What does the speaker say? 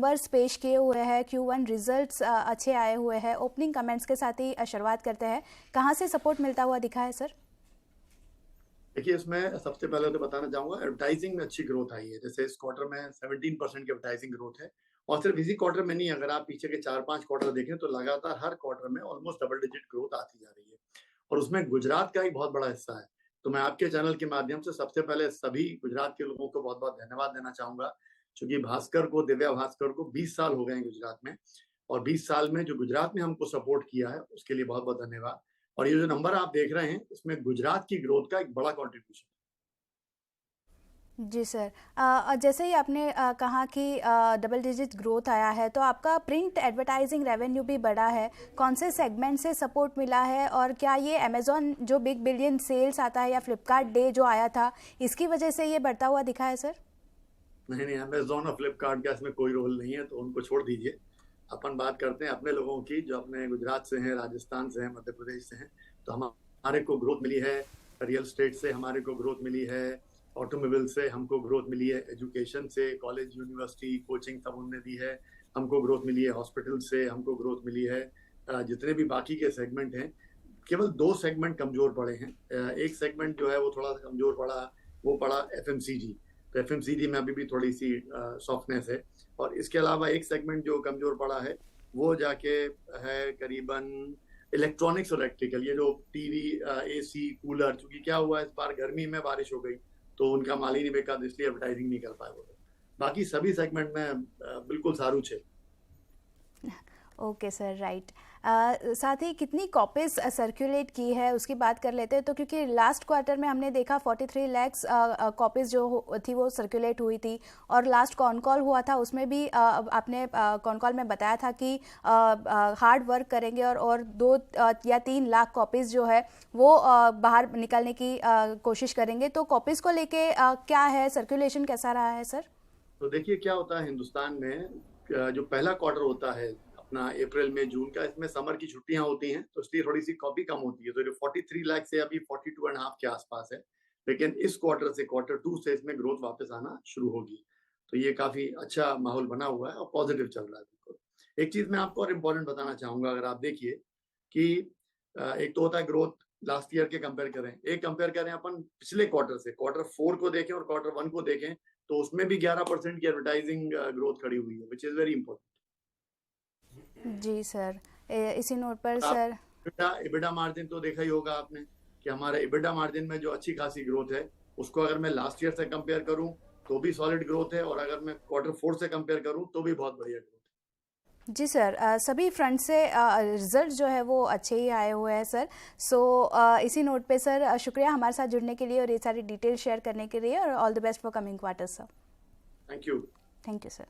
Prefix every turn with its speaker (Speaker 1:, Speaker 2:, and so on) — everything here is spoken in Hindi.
Speaker 1: नंबर्स पेश किए हुए हैं, Q1 रिजल्ट्स अच्छे आए हुए हैं। ओपनिंग कमेंट्स के साथ ही शुरुआत करते हैं। कहाँ से सपोर्ट मिलता हुआ दिखा है सर?
Speaker 2: देखिए, इसमें सबसे पहले तो बताना चाहूंगा एडवर्टाइजिंग में अच्छी ग्रोथ आई है। जैसे इस क्वार्टर में 17% की एडवर्टाइजिंग ग्रोथ है। और सिर्फ इसी क्वार्टर में नहीं, अगर आप पीछे के 4-5 क्वार्टर देखें तो लगातार हर क्वार्टर में ऑलमोस्ट डबल डिजिट ग्रोथ आती जा रही है। और उसमें गुजरात का एक बहुत बड़ा हिस्सा है। तो मैं आपके चैनल के माध्यम से सबसे पहले सभी गुजरात के लोगों को बहुत बहुत धन्यवाद देना चाहूंगा, क्योंकि भास्कर को, दिव्या भास्कर को 20 साल हो गए हैं गुजरात में। और 20 साल में जो गुजरात में हमको सपोर्ट किया है उसके लिए बहुत बहुत धन्यवाद। और ये जो नंबर आप देख रहे हैं इसमें गुजरात की ग्रोथ का एक बड़ा कॉन्ट्रीब्यूशन।
Speaker 1: जी सर। जैसे ही आपने कहा कि डबल डिजिट ग्रोथ आया है, तो आपका प्रिंट एडवर्टाइजिंग रेवेन्यू भी बढ़ा है। कौन से सेगमेंट से सपोर्ट मिला है, और क्या ये अमेजॉन जो बिग बिलियन सेल्स आता है या फ्लिपकार्ट डे जो आया था, इसकी वजह से ये बढ़ता हुआ दिखा है सर?
Speaker 2: नहीं नहीं, अमेजोन और फ्लिपकार्ट का इसमें कोई रोल नहीं है, तो उनको छोड़ दीजिए। अपन बात करते हैं अपने लोगों की, जो अपने गुजरात से हैं, राजस्थान से हैं, मध्य प्रदेश से हैं। तो हमारे को ग्रोथ मिली है रियल स्टेट से, हमारे को ग्रोथ मिली है ऑटोमोबाइल से, हमको ग्रोथ मिली है एजुकेशन से, कॉलेज यूनिवर्सिटी कोचिंग सब उनने दी है। हमको ग्रोथ मिली है हॉस्पिटल से, हमको ग्रोथ मिली है जितने भी बाकी के सेगमेंट हैं। केवल 2 सेगमेंट कमजोर पड़े हैं। एक सेगमेंट जो है वो थोड़ा सा कमजोर पड़ा, वो पड़ा एफएमसीजी। तो एफएमसीजी में अभी भी थोड़ी सी सॉफ्टनेस है। और इसके अलावा एक सेगमेंट जो कमजोर पड़ा है वो जाके है करीबन इलेक्ट्रॉनिक्स और इलेक्ट्रिकल। ये जो टीवी, एसी, कूलर, चूंकि क्या हुआ इस बार गर्मी में बारिश हो गई तो उनका माल ही नहीं बिका, इसलिए एडवर्टाइजिंग नहीं कर पाए वो लोग। बाकी सभी सेगमेंट में बिल्कुल सारू छे।
Speaker 1: Okay sir, right. साथ ही कितनी कॉपीज सर्कुलेट की है उसकी बात कर लेते हैं। तो क्योंकि लास्ट क्वार्टर में हमने देखा 43 लैक्स कॉपीज जो थी वो सर्कुलेट हुई थी, और लास्ट कॉन कॉल हुआ था उसमें भी आपने कॉन कॉल में बताया था कि हार्ड वर्क करेंगे और 2 या 3 लाख कॉपीज जो है वो बाहर निकालने की कोशिश करेंगे। तो कॉपीज को लेके क्या है, सर्कुलेशन कैसा रहा है सर?
Speaker 2: तो देखिए क्या होता है हिंदुस्तान में, जो पहला क्वार्टर होता है अपना अप्रैल में जून का, इसमें समर की छुट्टियां होती हैं, तो इसलिए थोड़ी सी कॉपी कम होती है। तो जो 43 लाख से अभी 42.5 के आसपास है। लेकिन इस क्वार्टर से, Q2 से इसमें ग्रोथ वापस आना शुरू होगी। तो ये काफी अच्छा माहौल बना हुआ है और पॉजिटिव चल रहा है बिल्कुल। एक चीज मैं आपको और इम्पोर्टेंट बताना चाहूंगा, अगर आप देखिए कि एक तो होता है ग्रोथ लास्ट ईयर के कंपेयर करें, एक कंपेयर करें अपन पिछले क्वार्टर से, Q4 को देखें और Q1 को देखें, तो उसमें भी 11% की एडवर्टाइजिंग ग्रोथ खड़ी हुई है, विच इज वेरी इंपॉर्टेंट।
Speaker 1: जी सर। इसी नोट पर
Speaker 2: आप
Speaker 1: सर,
Speaker 2: इबिडा मार्जिन तो देखा ही होगा आपने कि हमारे इबिडा मार्जिन में जो अच्छी खासी ग्रोथ है, उसको अगर मैं लास्ट ईयर से कंपेयर करूं तो भी सॉलिड ग्रोथ है, और अगर मैं Q4 से कंपेयर करूं तो भी बहुत बढ़िया ग्रोथ है।
Speaker 1: जी सर। सभी फ्रंट से रिजल्ट जो है वो अच्छे ही आए हुए हैं सर। सो इसी नोट पे सर, शुक्रिया हमारे साथ जुड़ने के लिए और ये सारी डिटेल शेयर करने के लिए, और all the best for coming quarter sir.
Speaker 2: Thank you.
Speaker 1: Thank you sir.